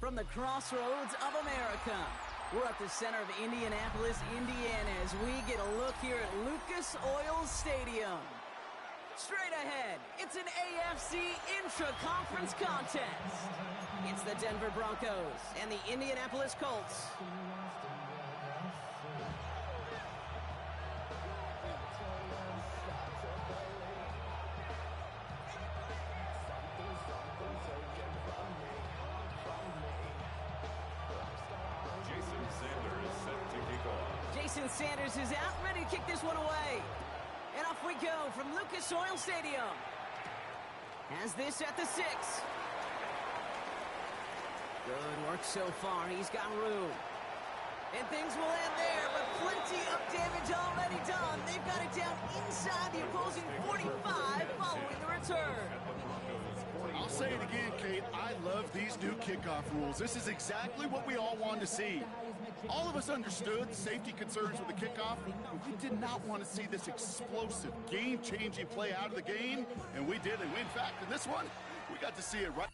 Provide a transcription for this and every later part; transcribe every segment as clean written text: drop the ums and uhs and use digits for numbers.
from the crossroads of America. We're at the center of Indianapolis, Indiana, as we get a look here at Lucas Oil Stadium. Straight ahead, it's an AFC intra-conference contest. It's the Denver Broncos and the Indianapolis Colts. Jason Sanders is out, ready to kick this one away. And off we go from Lucas Oil Stadium. Has this at the 6. Good work so far. He's got room. And things will end there, but plenty of damage already done. They've got it down inside the opposing 45 following the return. I'll say it again, Kate. I love these new kickoff rules. This is exactly what we all wanted to see. All of us understood safety concerns with the kickoff, but we did not want to see this explosive, game-changing play out of the game, and we did. And in fact, in this one, we got to see it right.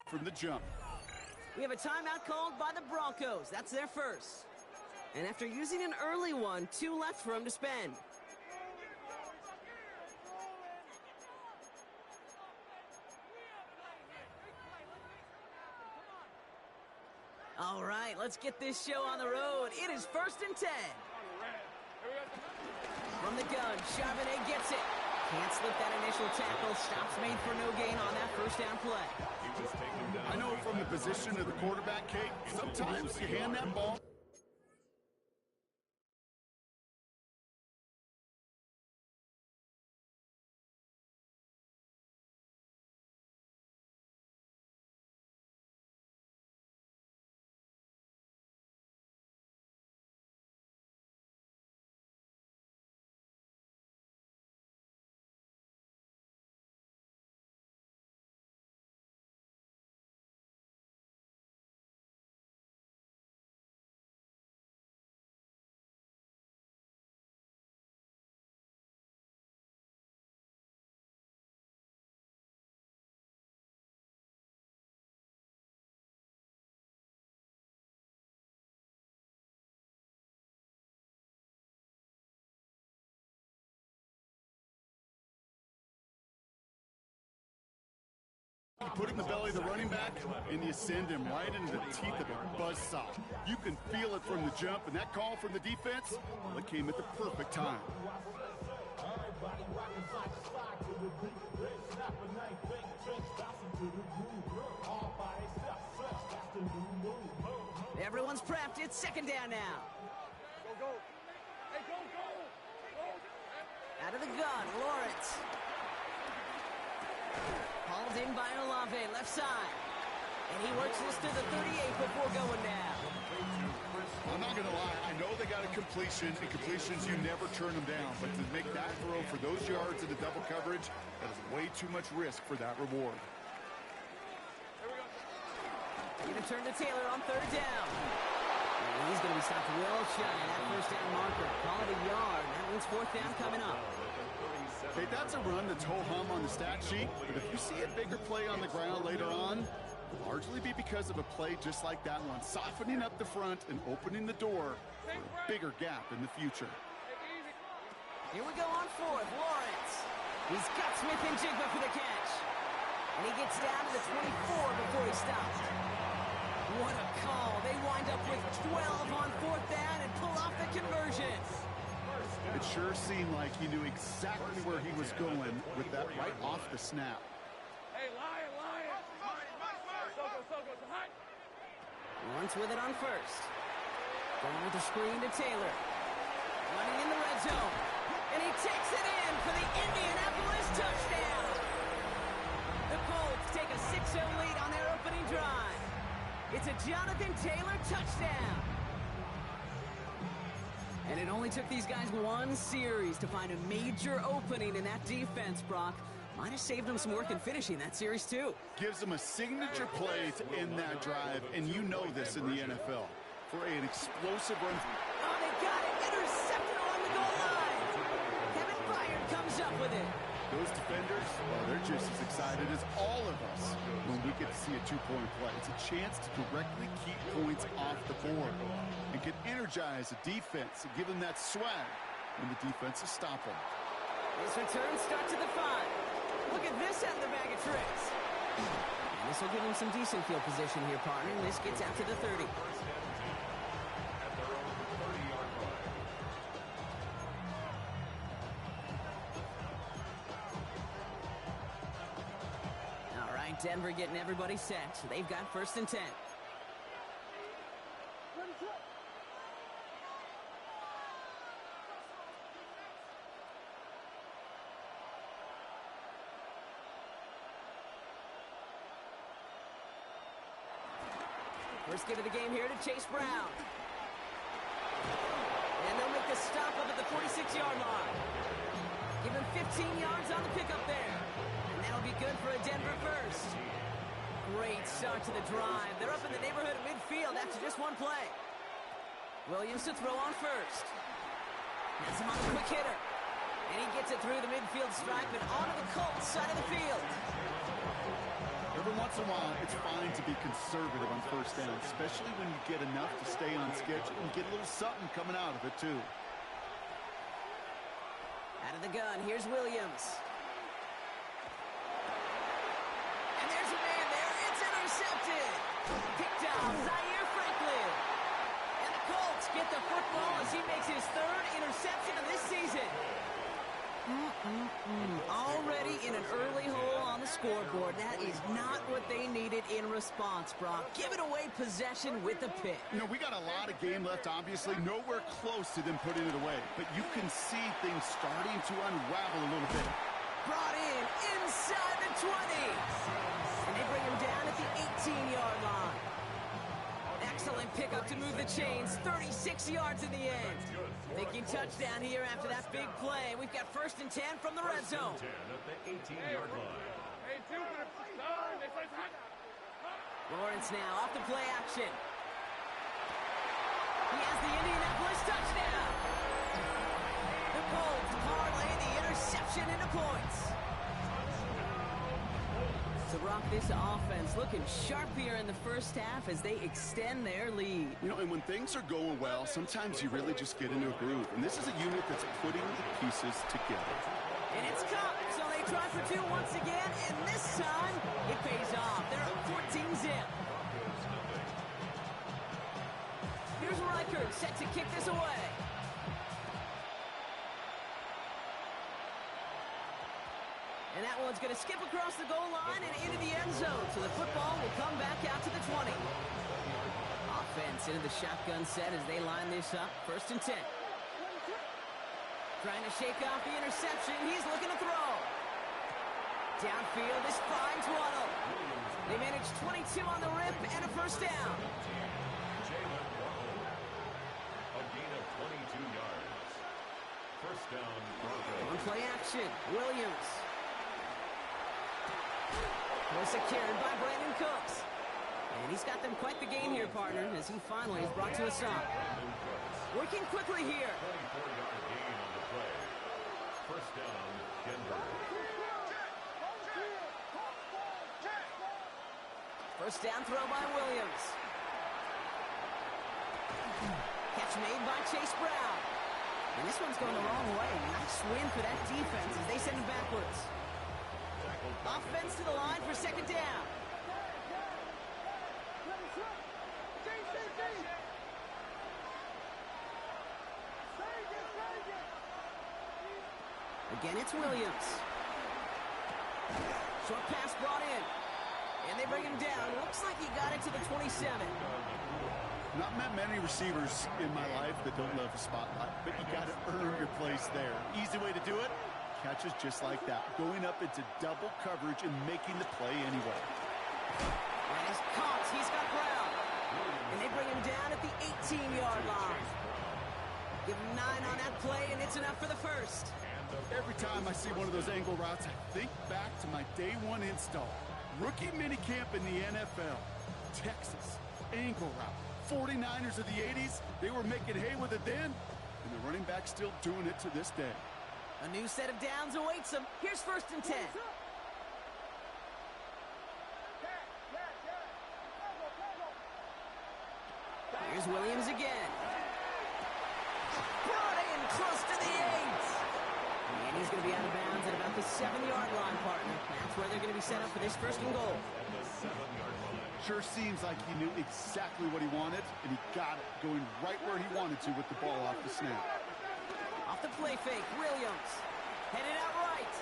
From the jump. We have a timeout called by the Broncos. That's their first. And after using an early one, 2 left for him to spend. All right, let's get this show on the road. It is 1st and 10. From the gun, Charbonnet gets it. Can't slip that initial tackle. Stops made for no gain on that first down play. I know from the position of the quarterback, Kate, sometimes you hand that ball. You put it in the belly of the running back, and you send him right into the teeth of a buzzsaw. You can feel it from the jump, and that call from the defense, well, it came at the perfect time. Everyone's prepped. It's 2nd down now. Go. Hey, go. Out of the gun, Lawrence. Hauled in by Olave, left side. And he works this to the 38 before going down. I'm not going to lie. I know they got a completion, and completions, you never turn them down. But to make that throw for those yards in the double coverage, that is way too much risk for that reward. Going to turn to Taylor on 3rd down. And he's going to be stopped well shy of that first down marker. Call it a yard. That means 4th down coming up. Okay, that's a run that's ho-hum on the stat sheet, but if you see a bigger play on the ground later on, it'll largely be because of a play just like that one, softening up the front and opening the door for a bigger gap in the future. Here we go on 4th, Lawrence. He's got Smith and Jigba for the catch. And he gets down to the 24 before he stops. What a call. They wind up with 12 on 4th down and pull off the conversion. It sure seemed like he knew exactly where he was going with that right off the snap. Hey, Lion. So go. Lawrence with it on 1st. Going with the screen to Taylor. Running in the red zone. And he takes it in for the Indianapolis touchdown. The Colts take a 6-0 lead on their opening drive. It's a Jonathan Taylor touchdown. And it only took these guys one series to find a major opening in that defense, Brock. Might have saved them some work in finishing that series, too. Gives them a signature play to end that drive, and you know this in the NFL. For an explosive run. Oh, they got it. Intercepted along the goal line. Kevin Byard comes up with it. Those defenders, well, they're just as excited as all of us when we get to see a two-point play. It's a chance to directly keep points off the board and can energize the defense and give them that swag when the defense is stopping. This return starts at the 5. Look at this out of the bag of tricks. And this will give him some decent field position here, partner. This gets out to the 30. Denver getting everybody set. So they've got 1st and 10. First give of the game here to Chase Brown. And they'll make the stop up at the 46-yard line. Give him 15 yards on the pickup there. And that'll be good for a Denver first. Great start to the drive. They're up in the neighborhood of midfield after just one play. Williams to throw on first. Has him on a quick hitter. And he gets it through the midfield stripe and onto the Colts side of the field. Every once in a while, it's fine to be conservative on 1st down, especially when you get enough to stay on schedule and get a little something coming out of it, too. Out of the gun, here's Williams. And there's a man there. It's intercepted. Picked off Zaire Franklin. And the Colts get the football as he makes his 3rd interception of this season. Already in an early hole on the scoreboard. That is not what they needed in response, Brock. Give it away possession with a pick. You know, we got a lot of game left, obviously. Nowhere close to them putting it away. But you can see things starting to unravel a little bit. Brought in inside the 20. And they bring him down at the 18-yard line. Excellent pickup to move the chains. 36 yards in the end. Thinking touchdown here after that big play. We've got 1st and 10 from the red zone. Lawrence now off the play action. He has the Indianapolis touchdown. The Colts parlay the interception into points. So, Brock, this offense looking sharp here in the 1st half as they extend their lead. You know, and when things are going well, sometimes you really just get into a groove. And this is a unit that's putting the pieces together. And it's come. So they try for 2 once again, and this time it pays off. They're up 14-zip. Here's Reichert set to kick this away. And that one's going to skip across the goal line and into the end zone. So the football will come back out to the 20. Offense into the shotgun set as they line this up. 1st and 10. Trying to shake off the interception. He's looking to throw. Downfield, this finds Waddle. They manage 22 on the rip and a 1st down. A gain of 22 yards. 1st down. On play action, Williams. Was secured by Brandon Cooks. And he's got them quite the game here, partner, as he finally is brought to a stop. Working quickly here. 24-yard gain on the play. 1st down, Denver. 1st down throw by Williams. Catch made by Chase Brown. And this one's going the wrong way. Nice win for that defense as they send him backwards. Offense to the line for 2nd down. Again, it's Williams. Short pass brought in. And they bring him down. Looks like he got it to the 27. Not met many receivers in my life that don't love the spotlight, but you got to earn your place there. Easy way to do it, catches just like that. Going up into double coverage and making the play anyway. And he's caught. He's got Brown. And they bring him down at the 18-yard line. Give him 9 on that play, and it's enough for the 1st. And Every time I see one of those angle routes, I think back to my day one install. Rookie minicamp in the NFL. Texas, angle route. 49ers of the 80s, they were making hay with it then, and the running back's still doing it to this day. A new set of downs awaits them. Here's 1st and 10. Here's Williams again. Brought in close to the 8. And he's going to be out of bounds at about the 7-yard line, partner. That's where they're going to be set up for this 1st and goal. Sure seems like he knew exactly what he wanted, and he got it, going right where he wanted to with the ball off the snap. Off the play fake, Williams. Headed out right.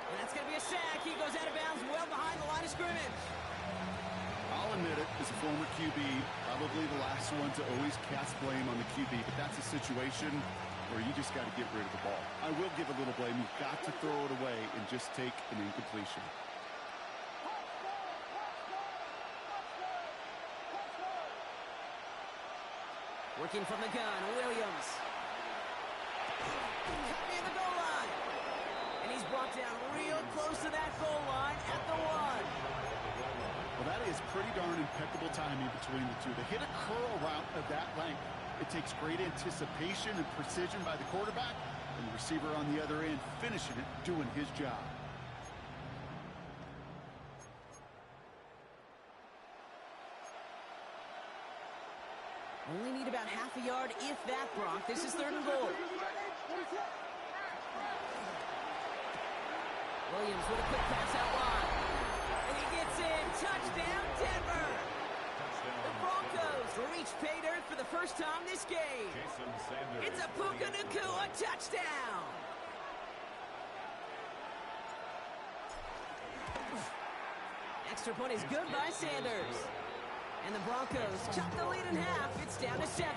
And that's going to be a sack. He goes out of bounds well behind the line of scrimmage. I'll admit it, as a former QB, probably the last one to always cast blame on the QB, but that's a situation where you just got to get rid of the ball. I will give a little blame. You've got to throw it away and just take an incompletion. Working from the gun, Williams. Cut near the goal line. And he's brought down real close to that goal line at the 1. Well, that is pretty darn impeccable timing between the two. To hit a curl route of that length, it takes great anticipation and precision by the quarterback, and the receiver on the other end finishing it, doing his job. Only need about half a yard, if that, Brock. This is 3rd and goal. Williams with a quick pass out wide. And he gets in. Touchdown, Denver. The Broncos reach pay dirt for the first time this game. It's a Puka Nacua touchdown. Extra point is good by Sanders. And the Broncos chop the lead in half. It's down to 7.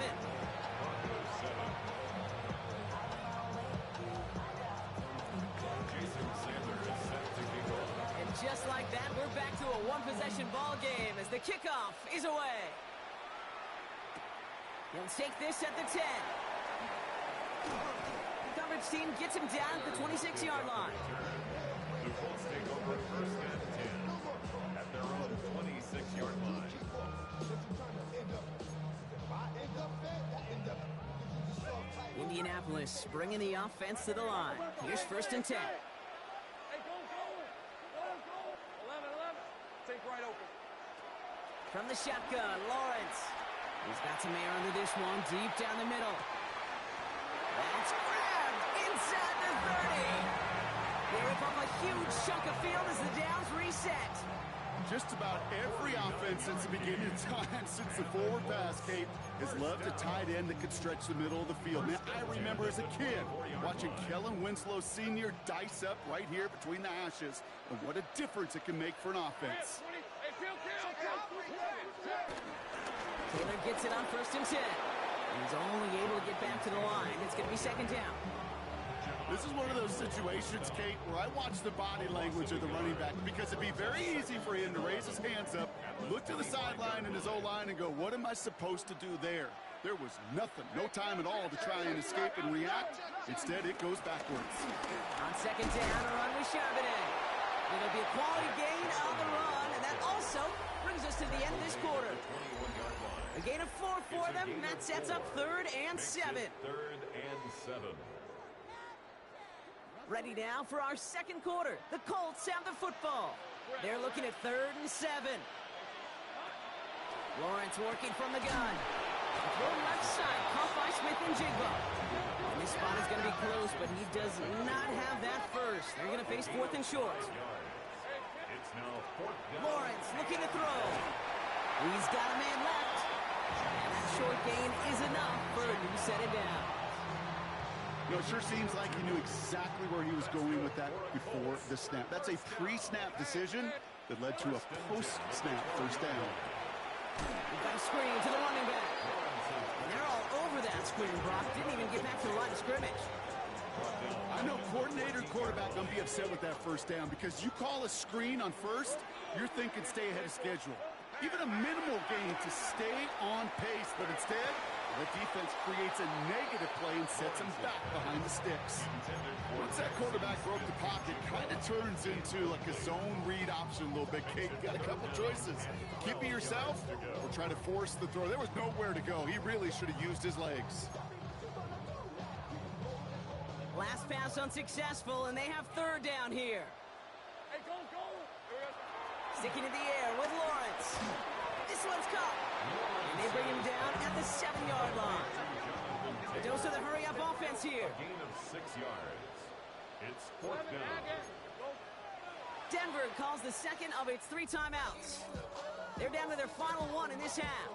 And just like that, we're back to a one-possession ball game as the kickoff is away. He'll take this at the 10. The coverage team gets him down at the 26-yard line. The Colts take over 1st and 10 at their own 26-yard line. Indianapolis bringing the offense to the line. Here's 1st and 10. Hey, go, go. Go, go. 11. Take right open. From the shotgun, Lawrence. He's got some air under this one, deep down the middle. That's grabbed inside the 30. They rip up a huge chunk of field as the downs reset. Just about every offense since the beginning of time, since the forward pass, Kate, has loved a tight end that could stretch the middle of the field. Now, I remember as a kid watching Kellen Winslow Sr. dice up right here between the hashes, and what a difference it can make for an offense. Taylor gets it on 1st and 10. He's only able to get back to the line. It's going to be 2nd down. This is one of those situations, Kate, where I watch the body language of the running back, because it'd be very easy for him to raise his hands up, look to the sideline in his O-line and go, what am I supposed to do there? There was nothing, no time at all to try and escape and react. Instead, it goes backwards. On 2nd down, a run with Charbonnet. It'll be a quality gain on the run, and that also brings us to the end of this quarter. A gain of 4 for them, and that sets up 3rd and 7. 3rd and 7. Ready now for our 2nd quarter. The Colts have the football. They're looking at 3rd and 7. Lawrence working from the gun. Throw left side, caught by Smith and Jigba. And this spot is going to be close, but he does not have that first. They're going to face 4th and short. It's now 4th down. Lawrence looking to throw. He's got a man left. And that short gain is enough for a new set of downs. No, it sure seems like he knew exactly where he was going with that before the snap. That's a pre-snap decision that led to a post-snap 1st down. We've got a screen to the running back. And they're all over that screen, Brock. Didn't even get back to the line of scrimmage. I know coordinator and quarterback going to be upset with that 1st down, because you call a screen on 1st, you're thinking stay ahead of schedule. Even a minimal gain to stay on pace, but instead, The defense creates a negative play and sets him back behind the sticks. Once that quarterback broke the pocket, kind of turns into like a zone read option a little bit. Kate, got a couple choices. Keep it yourself or try to force the throw. There was nowhere to go. He really should have used his legs. Last pass unsuccessful, and they have third down here. Hey, go, go. Sticking in the air with Lawrence. This one's caught. And they bring him down at the 7-yard line. The dose of the hurry-up offense here. A gain of 6 yards. It's fourth down. Denver calls the second of its 3 timeouts. They're down to their final one in this half.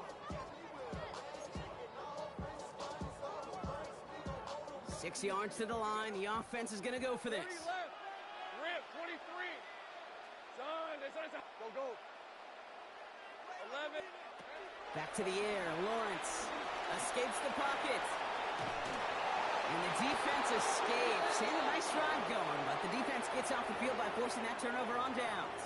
6 yards to the line. The offense is going to go for this. 30 left. Rip, 23. Son. Go, go. 11. Back to the air. Lawrence escapes the pocket. And the defense escapes. And a nice drive going, but the defense gets off the field by forcing that turnover on downs.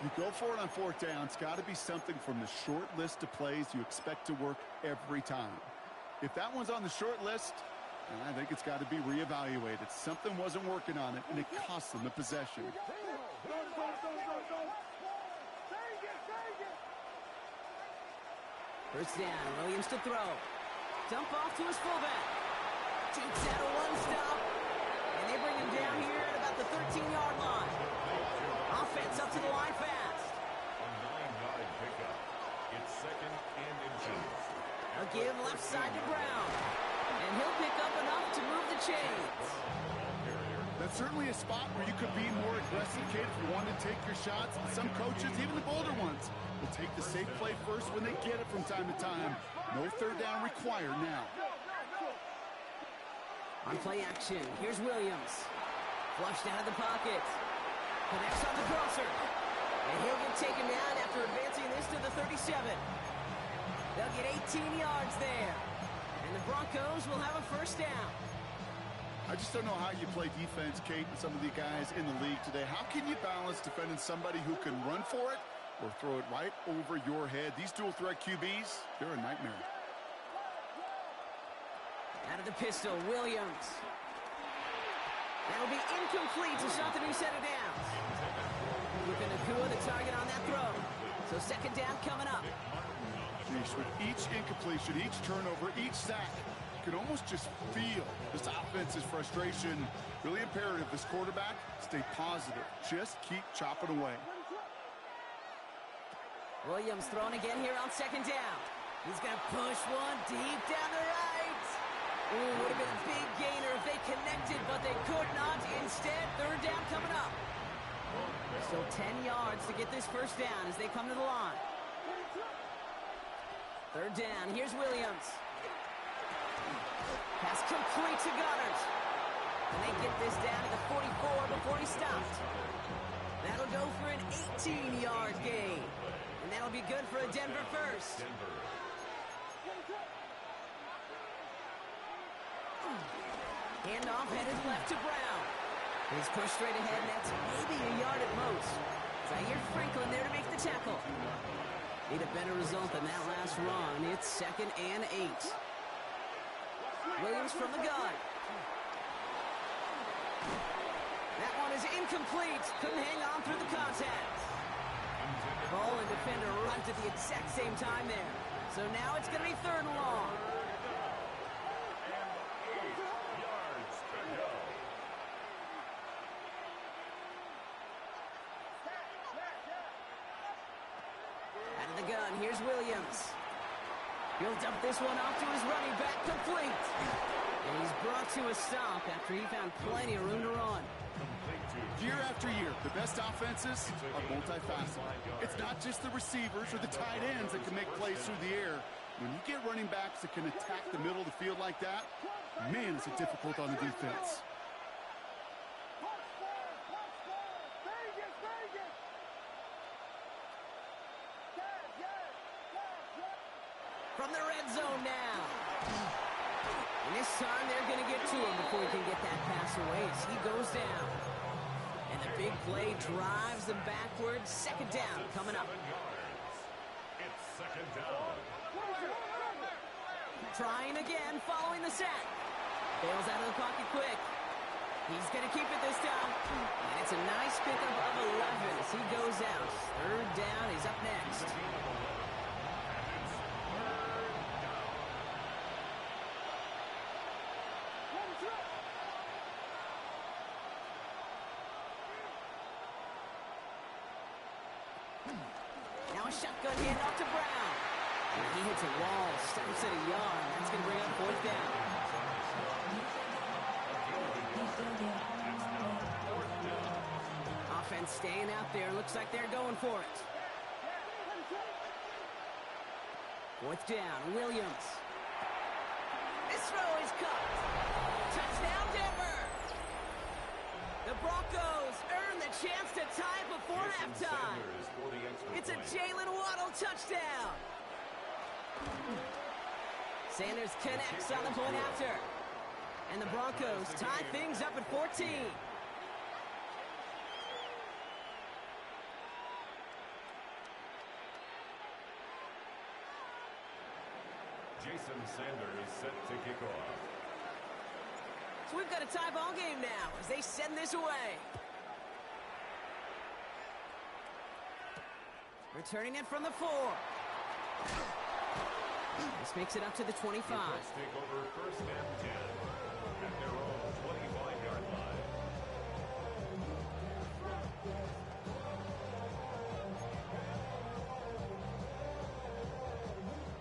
You go for it on fourth down. It's got to be something from the short list of plays you expect to work every time. If that one's on the short list, I think it's got to be reevaluated. Something wasn't working on it, and it cost them the possession. First down, Williams to throw. Dump off to his fullback. Takes out a one-stop. And they bring him down here at about the 13-yard line. Offense up to the line fast. A 9-yard pickup. It's second and inches. They'll give left side to Brown. And he'll pick up enough to move the chains. That's certainly a spot where you could be more aggressive, kid, if you want to take your shots. Some coaches, even the bolder ones, will take the safe play first when they get it from time to time. No third down required now. On play action, here's Williams. Flushed out of the pocket. Connects on the crosser. And he'll get taken down after advancing this to the 37. They'll get 18 yards there. And the Broncos will have a first down. I just don't know how you play defense, Kate, and some of the guys in the league today. How can you balance defending somebody who can run for it or throw it right over your head? These dual-threat QBs, they're a nightmare. Out of the pistol, Williams. That'll be incomplete to something who set it down. Luka Nakua, the target on that throw. So second down coming up. Jeez, with each incompletion, each turnover, each sack, you can almost just feel this offense's frustration. Really imperative, this quarterback, stay positive. Just keep chopping away. Williams throwing again here on second down. He's going to push one deep down the right. Ooh, would have been a big gainer if they connected, but they could not. Instead, third down coming up. So 10 yards to get this first down as they come to the line. Third down, here's Williams. Pass complete to Goddard. And they get this down to the 44 before he stopped. That'll go for an 18-yard gain. And that'll be good for a Denver first. Handoff headed left to Brown. He's pushed straight ahead, and that's maybe a yard at most. Zaire Franklin there to make the tackle. Need a better result than that last run. It's second and 8. Williams from the gun. That one is incomplete. Couldn't hang on through the contact. Ball and defender arrived at the exact same time there. So now it's going to be third and long. Out of the gun, here's Williams. He'll dump this one off to his running back, complete. And he's brought to a stop after he found plenty of room to run. Year after year, the best offenses are multifaceted. It's not just the receivers or the tight ends that can make plays through the air. When you get running backs that can attack the middle of the field like that, man, is it difficult on the defense. From the red zone now. And this time they're going to get to him before he can get that pass away as he goes down. And the big play drives them backwards. Second down coming up. It's second down. Trying again, following the sack. Bails out of the pocket quick. He's going to keep it this time. And it's a nice pickup of 11 as he goes out. Third down, he's up next. Now a shotgun handoff to Brown. And he hits a wall, stops at a yard. That's going to bring up fourth down. Offense staying out there. Looks like they're going for it. Fourth down, Williams. This throw is caught. Touchdown, Denver. The Broncos earn the chance to tie it before halftime. It's a Jalen Waddle touchdown. Sanders connects on the point after. And the Broncos tie things up at 14. Jason Sanders set to kick off. So we've got a tie ball game now as they send this away. Returning it from the 4. This makes it up to the 25. The Colts take over first and 10 at their own 25-yard line.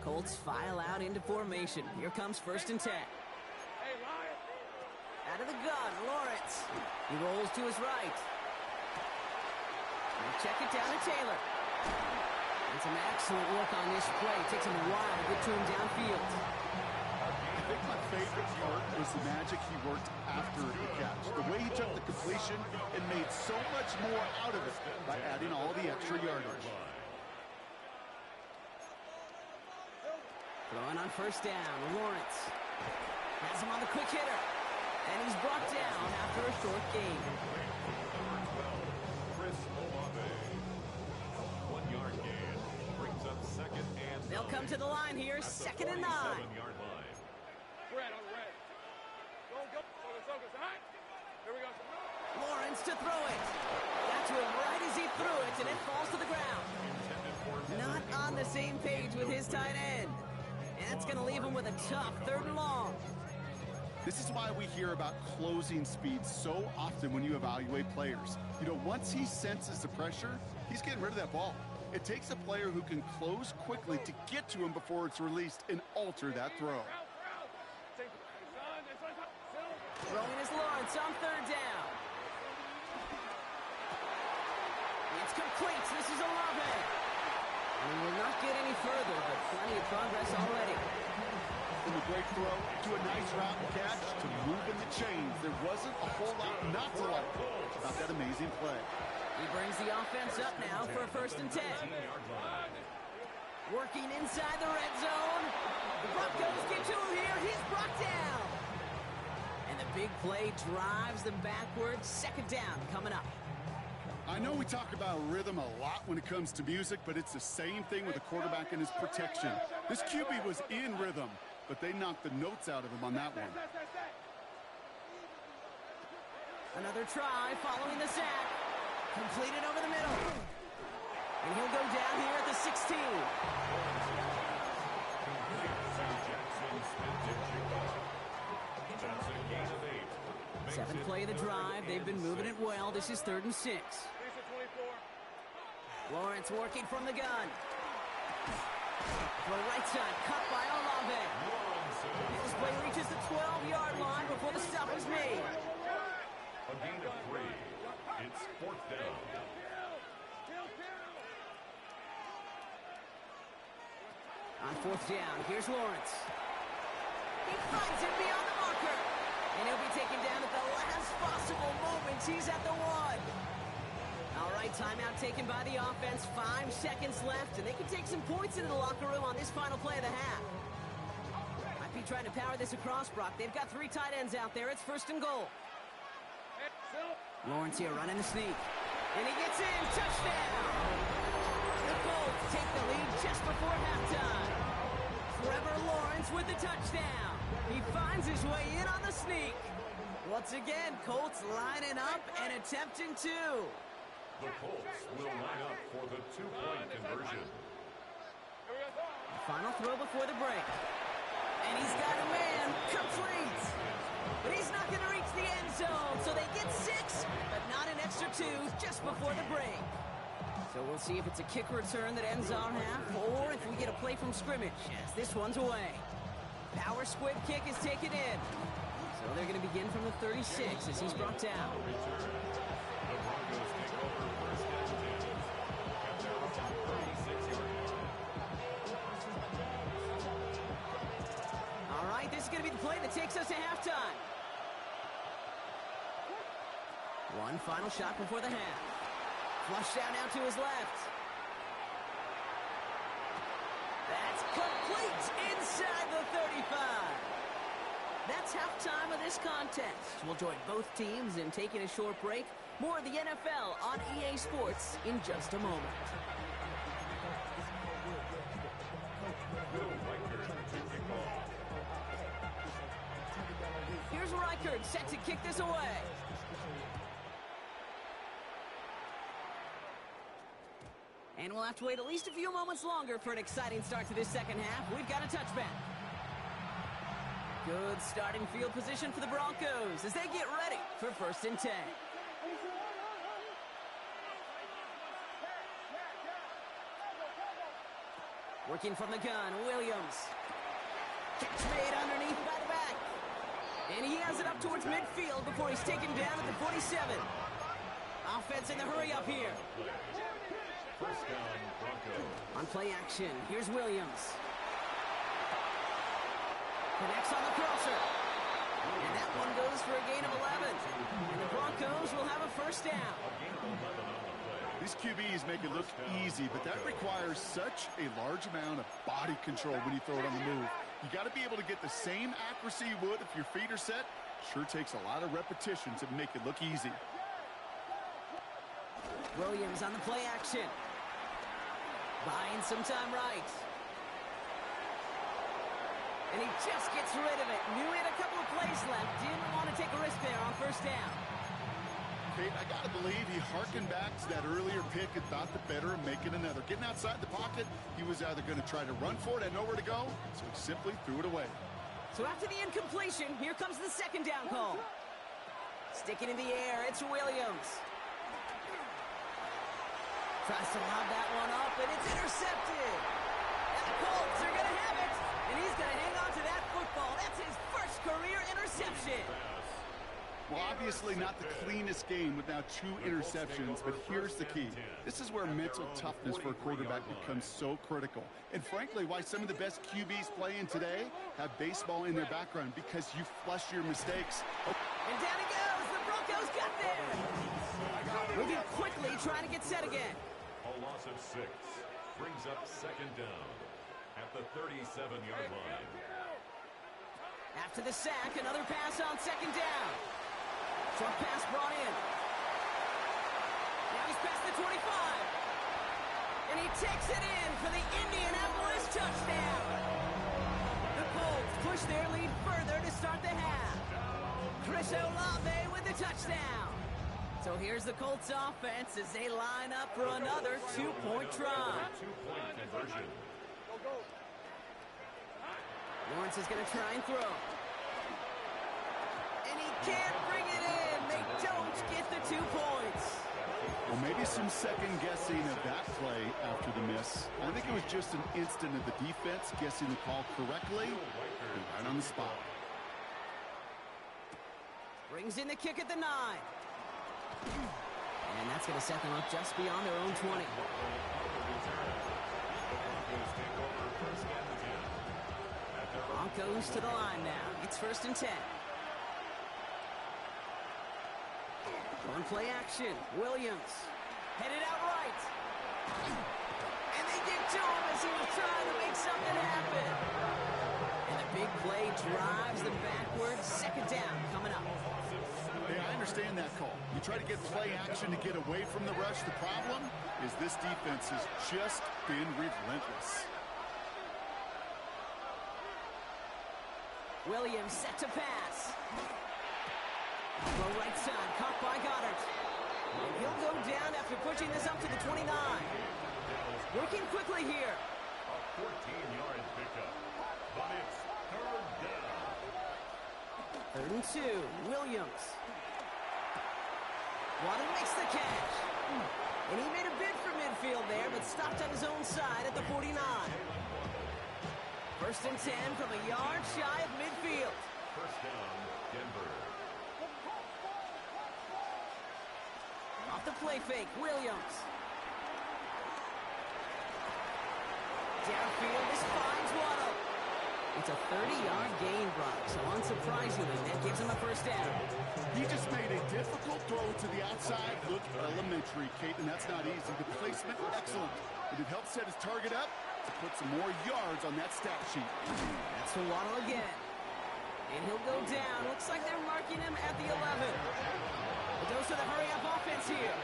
Colts file out into formation. Here comes first and 10. Hey, Ryan. Out of the gun, Lawrence. He rolls to his right. He'll check it down to Taylor. And some excellent work on this play. Takes him a while to get to him downfield. I think my favorite part was the magic he worked after the catch. The way he took the completion and made so much more out of it by adding all the extra yardage. Throwing on first down, Lawrence. Has him on the quick hitter. And he's brought down after a short gain. Chris Olave. 1-yard gain. Brings up second and 9. They'll come to the line here, second and 9. 7-yard line. Red on red. Go. Focus. All right. Here we go. Lawrence to throw it. Got to him right as he threw it, and it falls to the ground. Not on the same page with his tight end. And that's going to leave him with a tough third and long. This is why we hear about closing speed so often when you evaluate players. You know, once he senses the pressure, he's getting rid of that ball. It takes a player who can close quickly to get to him before it's released and alter that throw. Throwing is Lawrence on third down. It's complete. This is Olave. And he will not get any further, but plenty of progress already. From a great throw to a nice route catch to moving the chains. There wasn't a whole lot not to like about that amazing play. He brings the offense up now for a first and 10. Working inside the red zone. The Broncos get to him here. He's brought down. And the big play drives them backwards. Second down coming up. I know we talk about rhythm a lot when it comes to music, but it's the same thing with a quarterback and his protection. This QB was in rhythm, but they knocked the notes out of him on that one. Another try following the sack. Completed over the middle. And he'll go down here at the 16. Seventh play of the drive. They've been moving it well. This is 3rd and 6. Lawrence working from the gun. The right side cut by Olave. This play reaches the 12-yard line before the stop is made. A gain of 3. It's 4th down. On 4th down, here's Lawrence. He finds it beyond the marker. And he'll be taken down at the last possible moment. He's at the 1. All right, timeout taken by the offense. 5 seconds left, and they can take some points into the locker room on this final play of the half. Might be trying to power this across, Brock. They've got 3 tight ends out there. It's 1st and goal. Lawrence here running the sneak. And he gets in. Touchdown! The Colts take the lead just before halftime. Trevor Lawrence with the touchdown. He finds his way in on the sneak. Once again, Colts lining up and attempting two. The Colts will line up for the two-point conversion. Final throw before the break. And he's got a man, complete. But he's not going to reach the end zone, so they get 6, but not an extra 2 just before the break. So we'll see if it's a kick return that ends our half, or if we get a play from scrimmage, as this one's away. Power squib kick is taken in. So they're going to begin from the 36 as he's brought down. The Broncos take over first and 10 at their own 36-yard line. All right, this is going to be the play that takes us to halftime. One final shot before the half. Flushed out now to his left. That's complete inside the 35. That's halftime of this contest. We'll join both teams in taking a short break. More of the NFL on EA Sports in just a moment. Will Reichert to kick off. Here's Reichert set to kick this away. And we'll have to wait at least a few moments longer for an exciting start to this second half. We've got a touchback. Good starting field position for the Broncos as they get ready for first and 10. Working from the gun, Williams. Catch made underneath by the back. And he has it up towards midfield before he's taken down at the 47. Offense in the hurry up here. First down, Broncos. On play action, here's Williams. Connects on the crosser. And that one goes for a gain of 11. And the Broncos will have a first down. These QBs make it look easy, but that requires such a large amount of body control when you throw it on the move. You got to be able to get the same accuracy you would if your feet are set. Sure takes a lot of repetition to make it look easy. Williams on the play action. Buying some time right. And he just gets rid of it. Knew he had a couple of plays left. Didn't want to take a risk there on first down. Kate, I got to believe he harkened back to that earlier pick and thought the better of making another. Getting outside the pocket, he was either going to try to run for it and nowhere to go, so he simply threw it away. So after the incompletion, here comes the second down call. Sticking in the air, it's Williams. Tries to lob that one up, and it's intercepted. And the Colts are going to have it, and he's going to hang on to that football. That's his first career interception. Well, obviously not the cleanest game with now 2 interceptions, but here's the key. This is where mental toughness for a quarterback becomes so critical. And frankly, why some of the best QBs playing today have baseball in their background, because you flush your mistakes. And down he goes. The Broncos got there. Moving quickly, trying to get set again. A loss of 6 brings up second down at the 37-yard line. After the sack, another pass on second down. Short pass brought in. Now he's past the 25. And he takes it in for the Indianapolis touchdown. The Colts push their lead further to start the half. Chris Olave with the touchdown. So here's the Colts offense as they line up for another 2-point try. Two-point conversion. Lawrence is going to try and throw. And he can't bring it in. They don't get the 2 points. Well, maybe some second guessing of that play after the miss. I think it was just an instant of the defense guessing the call correctly and right on the spot. Brings in the kick at the 9. And that's going to set them up just beyond their own 20. Broncos to the line now. It's first and 10. On play action, Williams. Headed out right. And they get to him as he was trying to make something happen. And the big play drives them backwards. Second down coming up. Hey, I understand that call. You try to get play action to get away from the rush. The problem is this defense has just been relentless. Williams set to pass. Low right side, caught by Goddard. And he'll go down after pushing this up to the 29. Working quickly here. A 14-yard pickup, but it's third down. 3rd and 2, Williams. Waddle makes the catch. And he made a bid for midfield there, but stopped on his own side at the 49. 1st and 10 from a yard shy of midfield. First down, Denver. Off the play fake, Williams. Downfield, this finds Waddle. It's a 30-yard gain, Brock, so unsurprisingly, that gives him a first down. He just made a difficult throw to the outside. Look elementary, Kate, and that's not easy. The placement, excellent. But it helped set his target up to put some more yards on that stat sheet. That's to Waddle again. And he'll go down. Looks like they're marking him at the 11. A dose of the hurry-up offense here.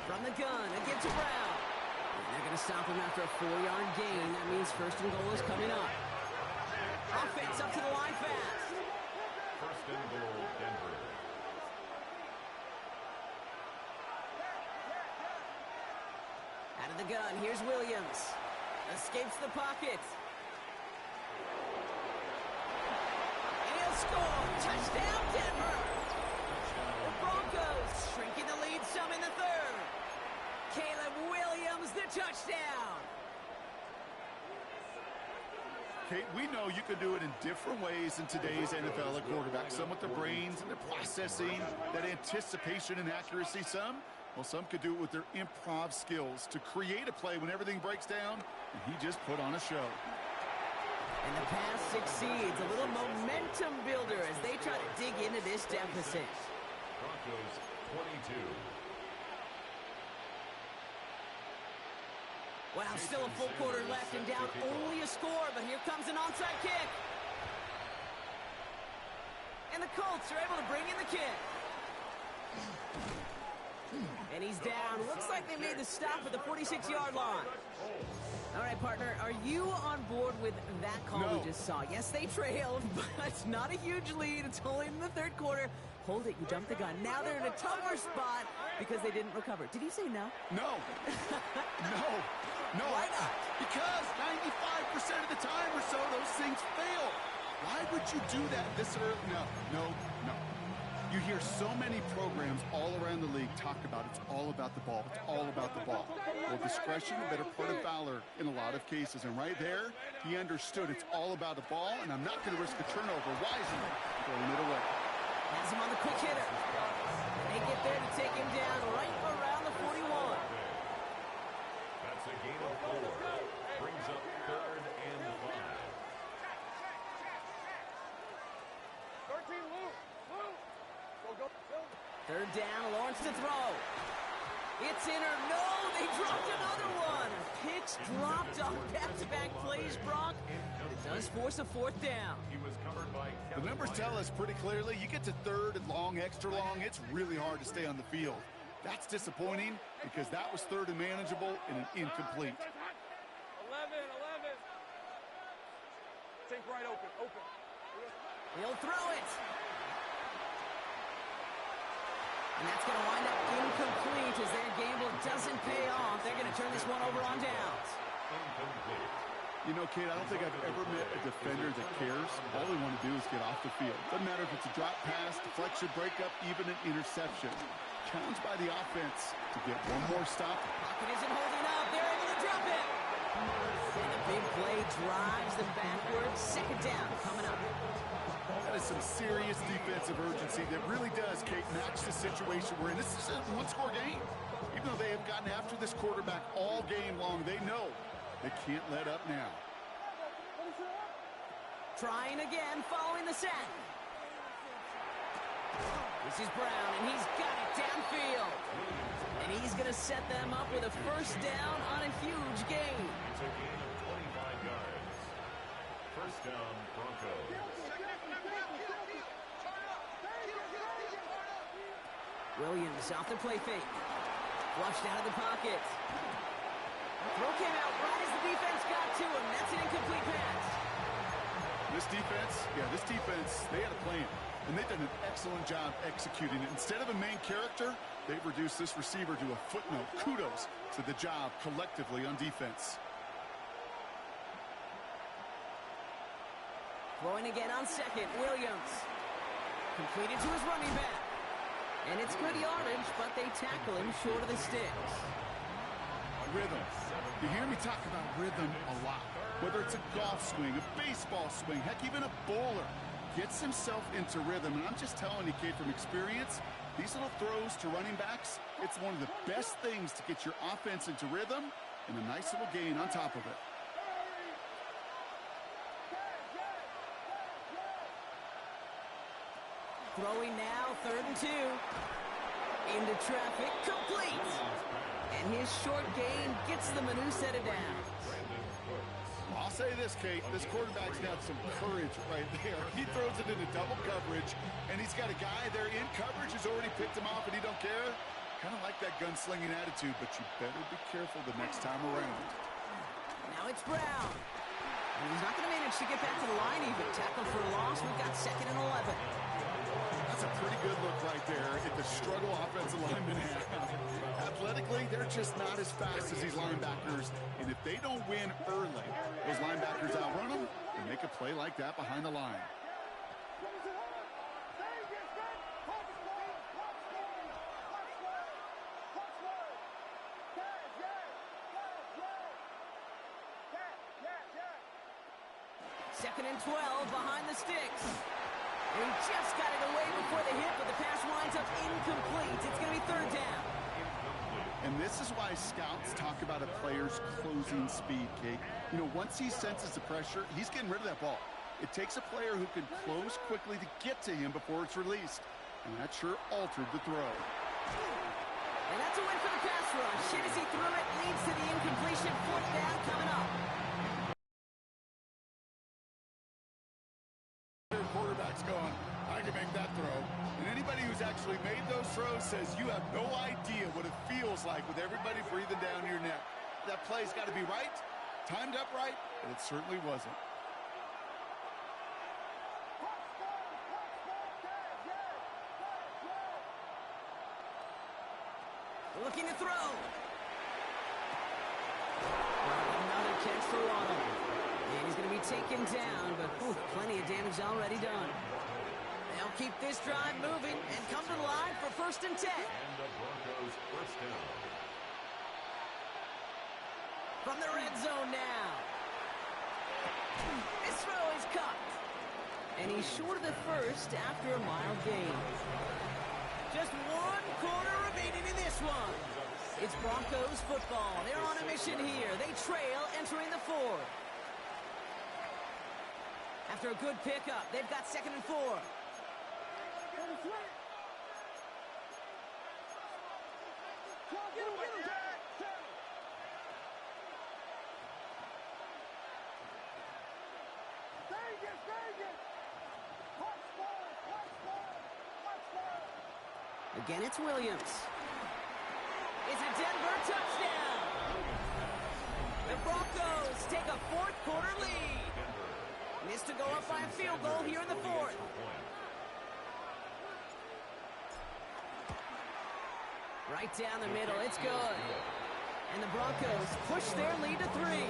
From the gun, a give to Brown. And they're going to stop him after a 4-yard gain. That means 1st and goal is coming up. Offense up to the line fast. First and goal, Denver. Out of the gun, here's Williams. Escapes the pocket. And he'll score. Touchdown, Denver. The Broncos shrinking the lead some in the 3rd. Caleb Williams, the touchdown. Kate, we know you can do it in different ways in today's NFL at quarterback. Some with their brains and their processing, that anticipation and accuracy. Some could do it with their improv skills to create a play when everything breaks down, and he just put on a show. And the pass succeeds. A little momentum builder as they try to dig into this deficit. Broncos 22. Wow, still a full quarter left and down only a score, but here comes an onside kick. And the Colts are able to bring in the kick. And he's down. Looks like they made the stop at the 46-yard line. All right, partner, are you on board with that call we just saw? Yes, they trailed, but it's not a huge lead. It's only in the 3rd quarter. Hold it, you jumped the gun. Now they're in a tougher spot because they didn't recover. Did you say no? No. No. Why not? Because 95% of the time or so, those things fail. Why would you do that this early? No. You hear so many programs all around the league talk about it's all about the ball. It's all about the ball. Well, discretion, the better part of valor in a lot of cases. And right there, he understood it's all about the ball, and I'm not going to risk a turnover. Wisely throwing it away. Has him on the quick hitter. And they get there to take him down right around the 41. That's a gain of 4. Brings up 3rd and 5. 13, Lou. 3rd down, Lawrence to throw. It's in or no, they dropped another one. Picks dropped on back-to-back plays, Brock. It does force a 4th down. He was covered by The numbers tell us pretty clearly, you get to 3rd and long, extra long, it's really hard to stay on the field. That's disappointing because that was 3rd and manageable and an incomplete. 11. Think right open. He'll throw it. And that's going to wind up incomplete as their gamble doesn't pay off. They're going to turn this one over on downs. incomplete. You know, Kate, I don't think I've ever met a defender that cares. All they want to do is get off the field. Doesn't matter if it's a drop pass, deflection, breakup, even an interception. Challenged by the offense to get one more stop. Pocket isn't holding up. They're able to drop it. And the big play drives them backwards. 2nd down coming up. That is some serious defensive urgency that really does, Kate, match the situation we're in. This is a one-score game. Even though they have gotten after this quarterback all game long, they know they can't let up now. Trying again following the sack. This is Brown, and he's got it downfield. And he's going to set them up with a 1st down on a huge gain. It's a gain of 25 yards. 1st down, Broncos. Williams off the play fake. Flushed out of the pocket. Throw came out right as the defense got to him. That's an incomplete pass. This defense, they had a plan, and they've done an excellent job executing it. Instead of a main character, they've reduced this receiver to a footnote. Kudos to the job collectively on defense. Throwing again on second, Williams. Completed to his running back. And it's good yardage, but they tackle him short of the sticks. Rhythm. You hear me talk about rhythm a lot. Whether it's a golf swing, a baseball swing, heck, even a bowler gets himself into rhythm. And I'm just telling you, kid, from experience, these little throws to running backs, it's one of the best things to get your offense into rhythm and a nice little gain on top of it. Throwing now, 3rd and 2. Into traffic, complete. And his short gain gets them a new set of downs. I'll say this, Kate, this quarterback's got some courage right there. He throws it into double coverage, and he's got a guy there in coverage who's already picked him off, and he don't care. Kind of like that gunslinging attitude, but you better be careful the next time around. Now it's Brown. And he's not going to manage to get back to the line even. Tackle for a loss. We've got 2nd and 11. That's a pretty good look right there at the struggle offensive linemen have. Athletically, they're just not as fast as these linebackers. And if they don't win early, those linebackers outrun them and make a play like that behind the line. Second and 12 behind the sticks. And he just got it away before the hit, but the pass winds up incomplete. It's going to be 3rd down. And this is why scouts talk about a player's closing speed, Kate. You know, once he senses the pressure, he's getting rid of that ball. It takes a player who can close quickly to get to him before it's released. And that sure altered the throw. And that's a win for the pass rush. Hit as he threw it, leads to the incompletion. 4th down coming up. Quarterback's going, I can make that throw. And anybody who's actually made those throws says you have no idea what it feels like with everybody breathing down your neck. That play's got to be right, timed up right, and it certainly wasn't. Looking to throw. Another catch for Waddle. And he's going to be taken down, but plenty of damage already done. They'll keep this drive moving and come to the line for 1st and 10. And the Broncos first down. From the red zone now. This throw is caught. And he's short of the first after a mild gain. Just 1 quarter remaining in this one. It's Broncos football. They're on a mission here. They trail entering the 4th. After a good pickup, they've got 2nd and 4. Again, it's Williams. It's a Denver touchdown. The Broncos take a 4th quarter lead. Missed to go up by a field goal here in the 4th. Right down the middle, it's good. And the Broncos push their lead to 3.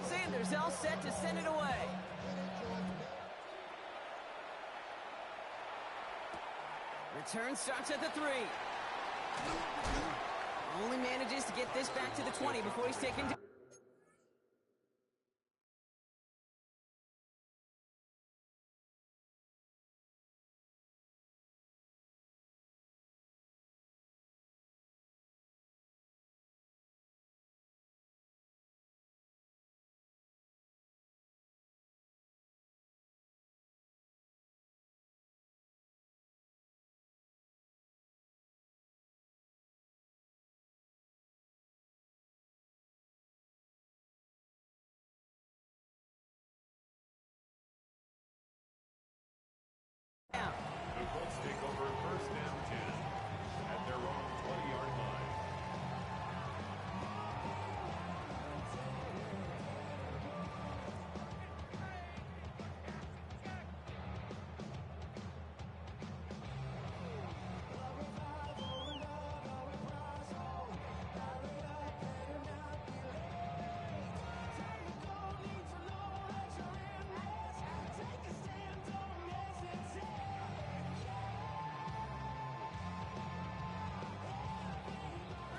Sanders all set to send it away. Return starts at the 3. Only manages to get this back to the 20 before he's taken down.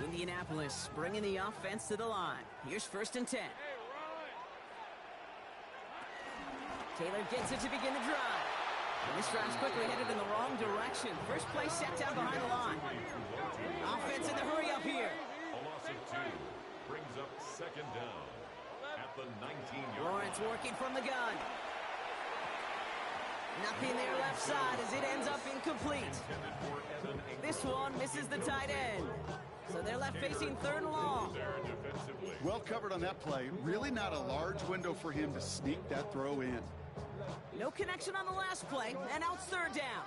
Indianapolis bringing the offense to the line. Here's 1st and 10. Taylor gets it to begin the drive. And this drive's quickly headed in the wrong direction. First play set down behind the line. Offense in the hurry up here. A loss of 2 brings up 2nd down at the 19-yard line. Lawrence working from the gun. Nothing there left side as it ends up incomplete. This one misses the tight end. So they're left facing 3rd and long. Well covered on that play. Really not a large window for him to sneak that throw in. No connection on the last play, and now it's 3rd down.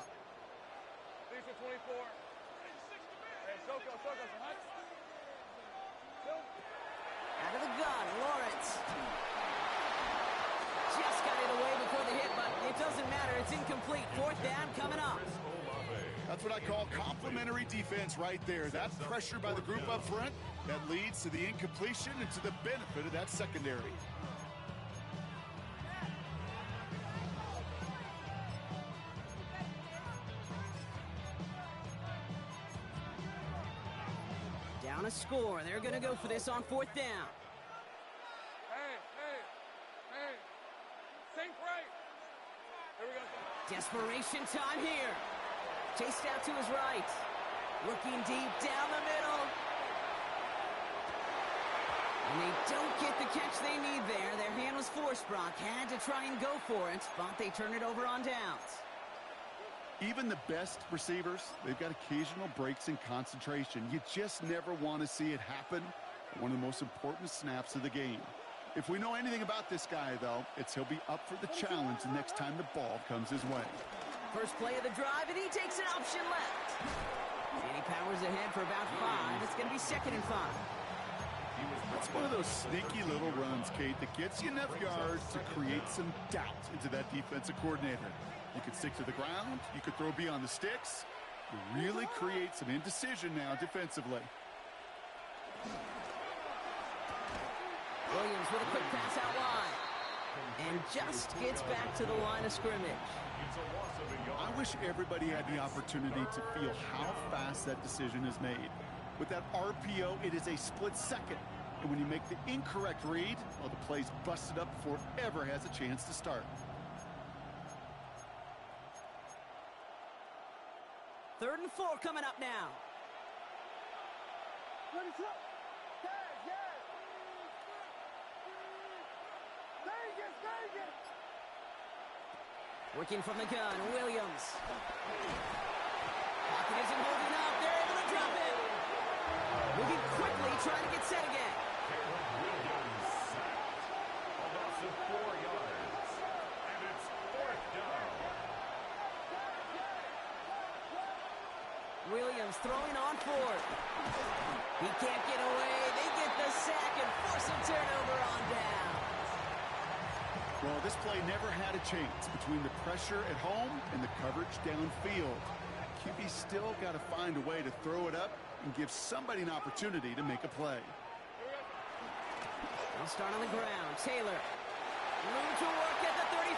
24. Hey, Soko. Out of the gun, Lawrence. Just got it away before the hit, but it doesn't matter. It's incomplete. 4th down coming up. That's what I call complimentary defense right there. That pressure by the group up front, that leads to the incompletion and to the benefit of that secondary. Down a score. They're going to go for this on 4th down. Hey. Think right. Here we go. Desperation time here. Chased out to his right. Looking deep down the middle. And they don't get the catch they need there. Their hand was forced, Brock. Had to try and go for it, but they turn it over on downs. Even the best receivers, they've got occasional breaks in concentration. You just never want to see it happen. One of the most important snaps of the game. If we know anything about this guy, though, it's he'll be up for the challenge the next time the ball comes his way. First play of the drive, and he takes an option left. And he powers ahead for about 5. It's going to be 2nd and 5. It's one of those sneaky little runs, Kate, that gets you enough yards to create some doubt into that defensive coordinator. You could stick to the ground. You could throw beyond the sticks. You really create some indecision now defensively. Williams with a quick pass out wide. And just gets back to the line of scrimmage. I wish everybody had the opportunity to feel how fast that decision is made. With that RPO, it is a split second. And when you make the incorrect read, well, the play's busted up before it ever has a chance to start. 3rd and 4 coming up now. Working from the gun, Williams. Pocket isn't holding up. They're able to drop it. Moving quickly, trying to get set again. Williams sacked. A loss of 4 yards. And it's 4th down. Williams throwing on 4th. He can't get away. They get the sack and force a turnover on down. Well, this play never had a chance between the pressure at home and the coverage downfield. QB still got to find a way to throw it up and give somebody an opportunity to make a play. They'll start on the ground. Taylor. Room to work at the 35.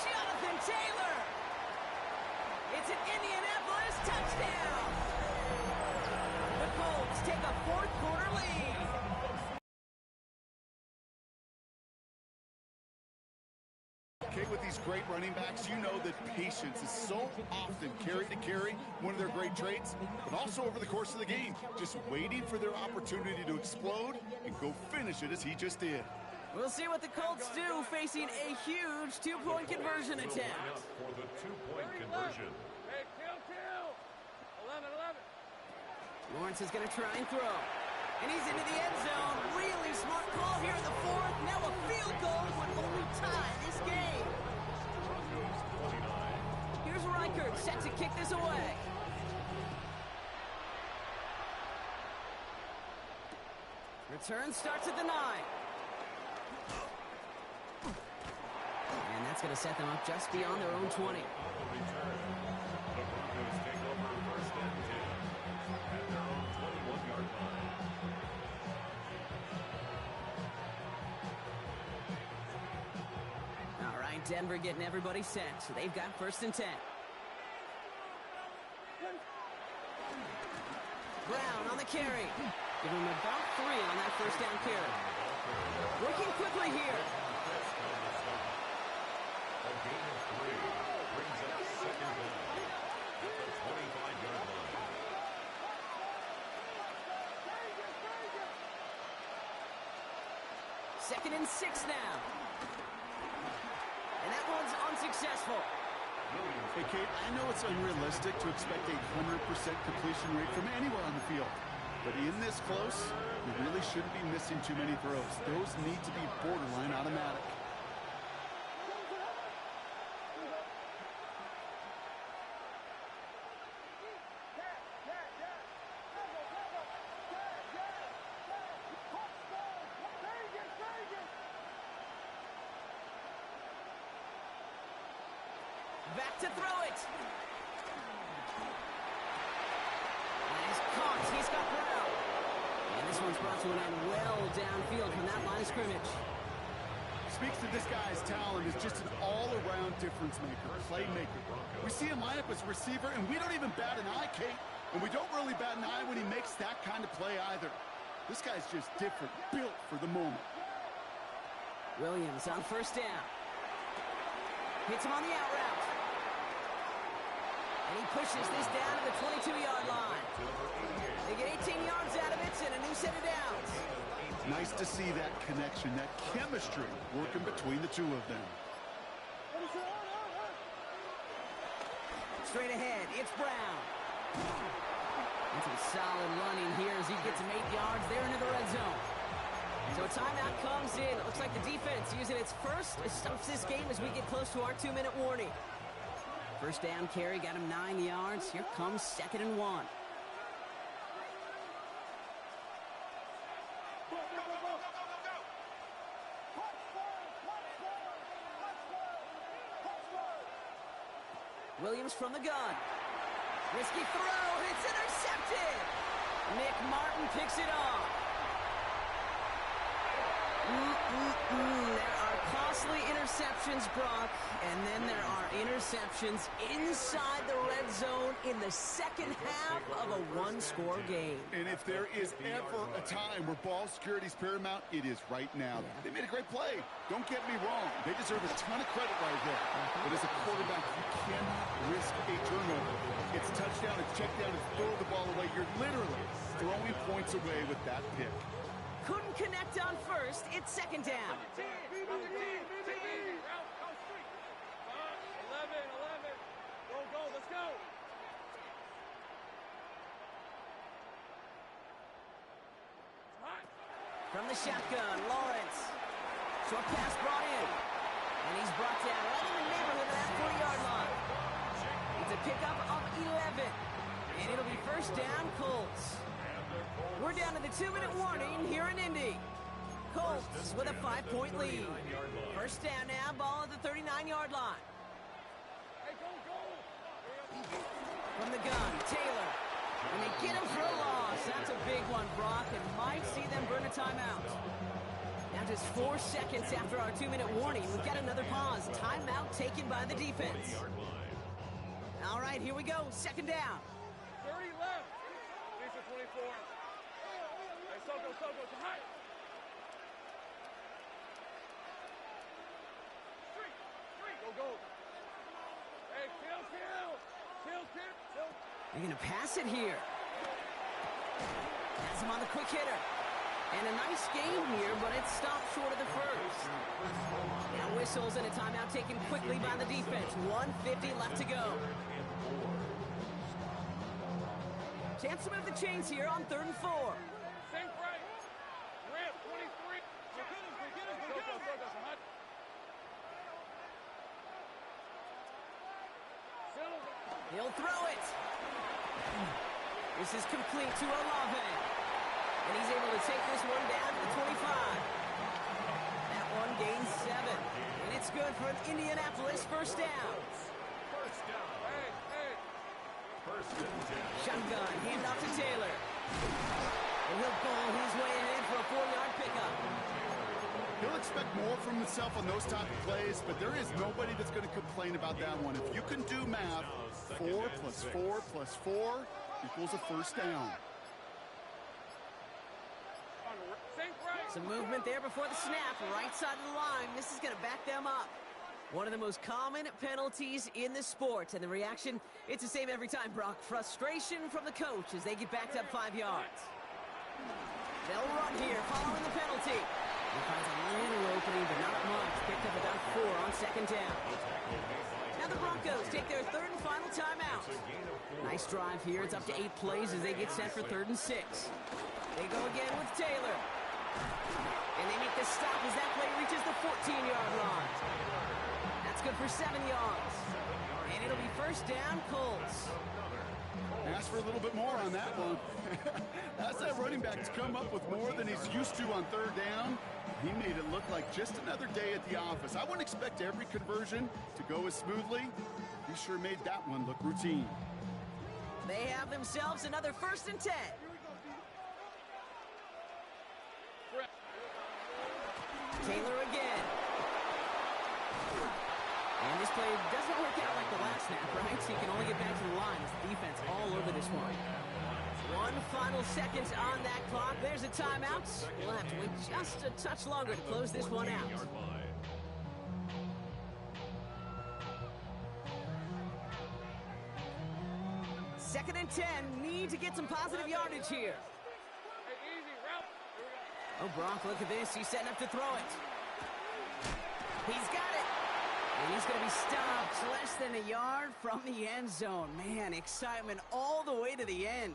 Jonathan Taylor. It's an Indianapolis touchdown. The Colts take a 4th quarter lead. Okay, with these great running backs, you know that patience is so often carry to carry, one of their great traits, but also over the course of the game, just waiting for their opportunity to explode and go finish it as he just did. We'll see what the Colts do facing a huge 2-point conversion attempt. For the 2-point conversion. Hey, kill. 11. Lawrence is going to try and throw. And he's into the end zone. Really smart call here in the 4th. Now a field goal would only tie this game. Here's Reichert set to kick this away. Return starts at the 9. And that's going to set them up just beyond their own 20. The Broncos take over 1st and 10 at their own 21-yard line. All right, Denver getting everybody set. So they've got 1st and 10. Brown on the carry. Give him about 3 on that first down carry. Working quickly here. A gain of 3 brings up second down at the 25-yard line. Second and 6 now. And that one's unsuccessful. Hey, Kate, I know it's unrealistic to expect a 100% completion rate from anywhere on the field. But in this close, you really shouldn't be missing too many throws. Those need to be borderline automatic. Back to throw it. And he's caught. He's got Brown. And this one's brought to an end well downfield from that line of scrimmage. Speaks to this guy's talent as just an all-around difference maker, playmaker. We see him line up as a receiver, and we don't even bat an eye, Kate. And we don't really bat an eye when he makes that kind of play either. This guy's just different, built for the moment. Williams on first down. Hits him on the out route. And he pushes this down to the 22-yard line. They get 18 yards out of it and a new set of downs. Nice to see that connection, that chemistry working between the two of them. Straight ahead, it's Brown. And some solid running here as he gets him 8 yards there into the red zone. So a timeout comes in. It looks like the defense using its first stops this game as we get close to our 2-minute warning. First down carry got him 9 yards. Here comes 2nd and 1. Williams from the gun. Risky throw, and it's intercepted. Nick Martin picks it off. There are costly interceptions, Brock, and then there are interceptions inside the red zone in the second half of a one-score game. And if there is ever a time where ball security is paramount, it is right now. They made a great play. Don't get me wrong. They deserve a ton of credit right there. But as a quarterback, you cannot risk a turnover. It's touchdown, it's check down, it's throw the ball away. You're literally throwing points away with that pick. Couldn't connect on first. It's 2nd down. 11, 11. Go, let's go. From the shotgun, Lawrence. Short pass brought in. And he's brought down right in the neighborhood of that 40-yard line. It's a pickup of 11. And it'll be first down, Colts. We're down to the 2-minute warning here in Indy. Colts with a 5-point lead. First down now, ball at the 39-yard line. Hey, go. From the gun, Taylor. And they get him for a loss. That's a big one, Brock, and might see them burn a timeout. Now just 4 seconds after our 2-minute warning, we've got another pause. Timeout taken by the defense. All right, here we go. 2nd down. 30 left. Lisa 24. Hey, Soko, to high. Street. Go. Hey, kill. They're going to pass it here. Has him on the quick hitter. And a nice game here, but it stopped short of the first. Now whistles and a timeout taken quickly by the defense. 1:50 left to go. Chance to move the chains here on 3rd and 4. Same right. Ramp 23. He'll throw it. This is complete to Olave. And he's able to take this one down to the 25. That one gains 7. And it's good for an Indianapolis first down. Hey. Shotgun, hand off to Taylor. And he'll pull his way ahead for a 4-yard pickup. He'll expect more from himself on those type of plays, but there is nobody that's going to complain about that one. If you can do math, 4 + 4 + 4 equals a first down. Some movement there before the snap, right side of the line. This is going to back them up. One of the most common penalties in the sport, and the reaction, it's the same every time, Brock. Frustration from the coach as they get backed up 5 yards. They'll run here following the penalty. He finds a little opening, but not much. Picked up about 4 on second down. Now the Broncos take their third and final timeout. Nice drive here. It's up to 8 plays as they get set for 3rd and 6. They go again with Taylor. And they make the stop as that play reaches the 14-yard line. That's good for 7 yards. And it'll be first down, Colts. Ask for a little bit more on that one. That's that running back's come up with more than he's used to on 3rd down. He made it look like just another day at the office. I wouldn't expect every conversion to go as smoothly. He sure made that one look routine. They have themselves another 1st and 10. Taylor again. And this play doesn't work out like the last snap, right? So you can only get back to the line as the defense all over this one. 1 final second on that clock. There's a timeout. We'll have to wait just a touch longer to close this one out. 2nd and 10. Need to get some positive yardage here. Oh, Brock, look at this. He's setting up to throw it. He's got it. And he's going to be stopped less than a yard from the end zone. Man, excitement all the way to the end.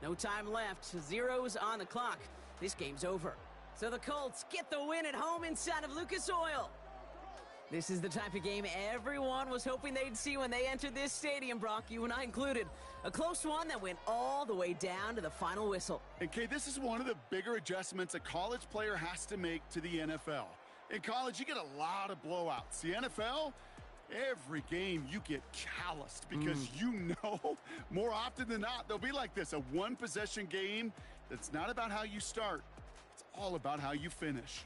No time left. 0s on the clock. This game's over. So the Colts get the win at home inside of Lucas Oil. This is the type of game everyone was hoping they'd see when they entered this stadium, Brock, you and I included. A close one that went all the way down to the final whistle. And, Kay, this is one of the bigger adjustments a college player has to make to the NFL. In college, you get a lot of blowouts. The NFL, every game you get calloused because you know more often than not they'll be like this, a one-possession game that's not about how you start. It's all about how you finish.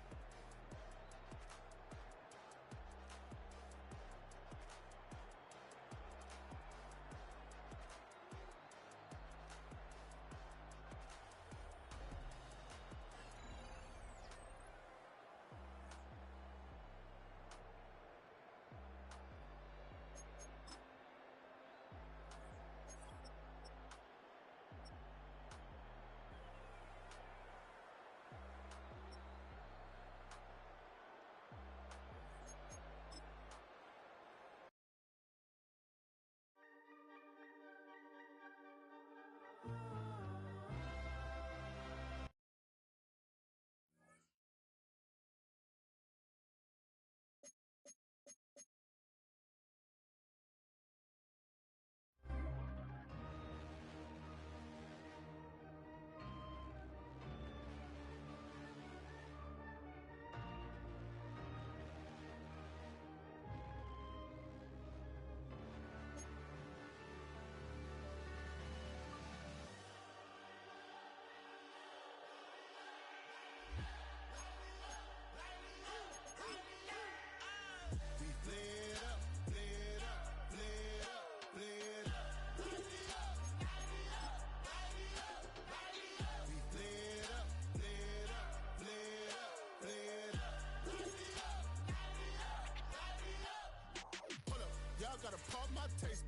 Y'all gotta pump my taste.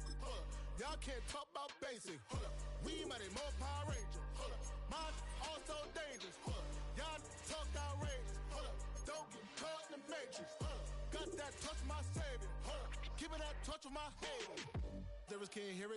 Y'all can't talk about basic. We might more power.